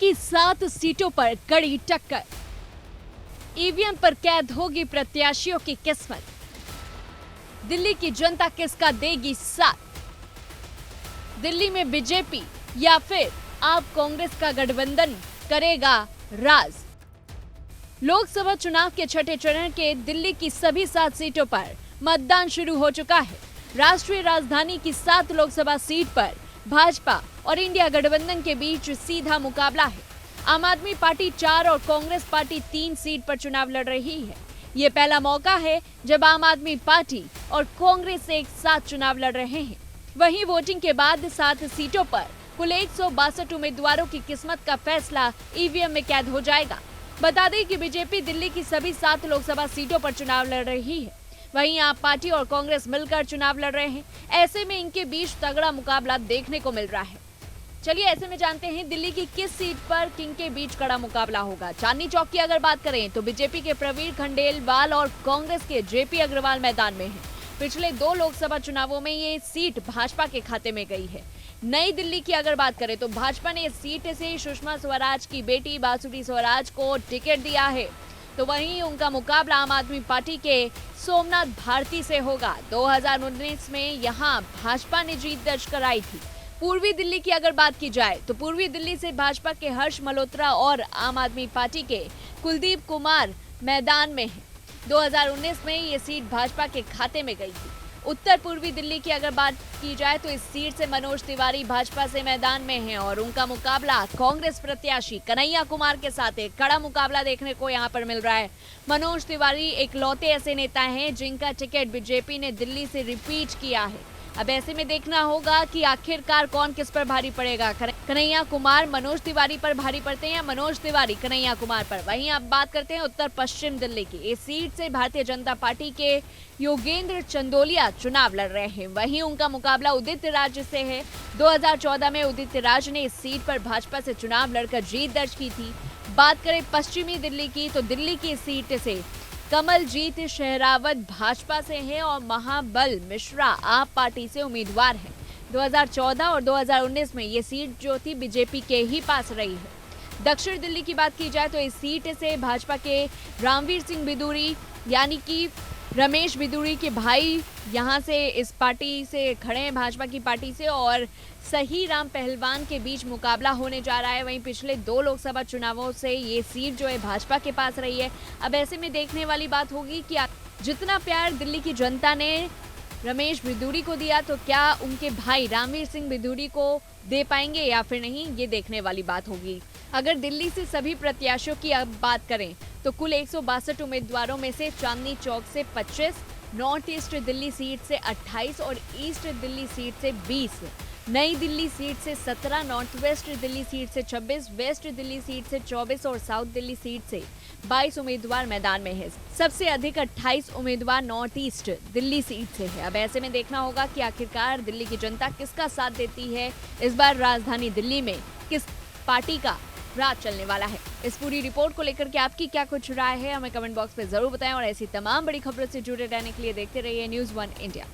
की 7 सीटों पर कड़ी टक्कर। ईवीएम पर कैद होगी प्रत्याशियों की किस्मत। दिल्ली की जनता किसका देगी साथ? दिल्ली में बीजेपी या फिर आप कांग्रेस का गठबंधन करेगा राज? लोकसभा चुनाव के छठे चरण के दिल्ली की सभी 7 सीटों पर मतदान शुरू हो चुका है। राष्ट्रीय राजधानी की 7 लोकसभा सीट पर भाजपा और इंडिया गठबंधन के बीच सीधा मुकाबला है। आम आदमी पार्टी 4 और कांग्रेस पार्टी 3 सीट पर चुनाव लड़ रही है। ये पहला मौका है जब आम आदमी पार्टी और कांग्रेस एक साथ चुनाव लड़ रहे हैं। वहीं वोटिंग के बाद 7 सीटों पर कुल 162 उम्मीदवारों की किस्मत का फैसला ईवीएम में कैद हो जाएगा। बता दें कि बीजेपी दिल्ली की सभी 7 लोकसभा सीटों पर चुनाव लड़ रही है। वहीं आप पार्टी और कांग्रेस मिलकर चुनाव लड़ रहे हैं। ऐसे में इनके बीच तगड़ा मुकाबला देखने को मिल रहा है। चलिए ऐसे में जानते हैं दिल्ली की किस सीट पर किन के बीच कड़ा मुकाबला होगा। चांदनी चौक की अगर बात करें तो बीजेपी के प्रवीण खंडेलवाल और कांग्रेस के जेपी अग्रवाल मैदान में हैं। पिछले 2 लोकसभा चुनावों में ये सीट भाजपा के खाते में गई है। नई दिल्ली की अगर बात करें तो भाजपा ने इस सीट से सुषमा स्वराज की बेटी बासुरी स्वराज को टिकट दिया है। तो वहीं उनका मुकाबला आम आदमी पार्टी के सोमनाथ भारती से होगा। 2019 में यहां भाजपा ने जीत दर्ज कराई थी। पूर्वी दिल्ली की अगर बात की जाए तो पूर्वी दिल्ली से भाजपा के हर्ष मल्होत्रा और आम आदमी पार्टी के कुलदीप कुमार मैदान में हैं। 2019 में ये सीट भाजपा के खाते में गई थी। उत्तर पूर्वी दिल्ली की अगर बात की जाए तो इस सीट से मनोज तिवारी भाजपा से मैदान में हैं और उनका मुकाबला कांग्रेस प्रत्याशी कन्हैया कुमार के साथ एक कड़ा मुकाबला देखने को यहां पर मिल रहा है। मनोज तिवारी इकलौते ऐसे नेता हैं जिनका टिकट बीजेपी ने दिल्ली से रिपीट किया है। अब ऐसे में देखना होगा कि आखिरकार कौन किस पर भारी पड़ेगा। कन्हैया कुमार मनोज तिवारी पर भारी पड़ते हैं या मनोज तिवारी कन्हैया कुमार पर। वहीं अब बात करते हैं उत्तर पश्चिम दिल्ली की। इस सीट से भारतीय जनता पार्टी के योगेंद्र चंदोलिया चुनाव लड़ रहे हैं। वहीं उनका मुकाबला उदित राज से है। 2014 में उदित राज ने इस सीट पर भाजपा से चुनाव लड़कर जीत दर्ज की थी। बात करें पश्चिमी दिल्ली की तो दिल्ली की सीट से कमलजीत शेरावत भाजपा से हैं और महाबल मिश्रा आप पार्टी से उम्मीदवार हैं। 2014 और 2019 में ये सीट जो थी बीजेपी के ही पास रही है। दक्षिण दिल्ली की बात की जाए तो इस सीट से भाजपा के रामवीर सिंह बिदूरी यानी कि रमेश बिदूरी के भाई यहां से इस पार्टी से खड़े हैं, भाजपा की पार्टी से, और सही राम पहलवान के बीच मुकाबला होने जा रहा है। वहीं पिछले 2 लोकसभा चुनावों से ये सीट जो है भाजपा के पास रही है। अब ऐसे में देखने वाली बात होगी कि जितना प्यार दिल्ली की जनता ने रमेश बिदूरी को दिया तो क्या उनके भाई रामवीर सिंह बिदूरी को दे पाएंगे या फिर नहीं, ये देखने वाली बात होगी। अगर दिल्ली से सभी प्रत्याशियों की अब बात करें तो कुल 162 उम्मीदवारों में से चांदनी चौक से 25, नॉर्थ ईस्ट दिल्ली सीट से 28 और ईस्ट दिल्ली सीट से 20, नई दिल्ली सीट से 17, नॉर्थ वेस्ट दिल्ली सीट से 26, वेस्ट दिल्ली सीट से 24 और साउथ दिल्ली सीट से 22 उम्मीदवार मैदान में हैं। सबसे अधिक 28 उम्मीदवार नॉर्थ ईस्ट दिल्ली सीट से है। अब ऐसे में देखना होगा कि आखिरकार दिल्ली की जनता किसका साथ देती है। इस बार राजधानी दिल्ली में किस पार्टी का राज चलने वाला है। इस पूरी रिपोर्ट को लेकर के आपकी क्या कुछ राय है हमें कमेंट बॉक्स में जरूर बताएं और ऐसी तमाम बड़ी खबरों से जुड़े रहने के लिए देखते रहिए न्यूज़ 1 इंडिया।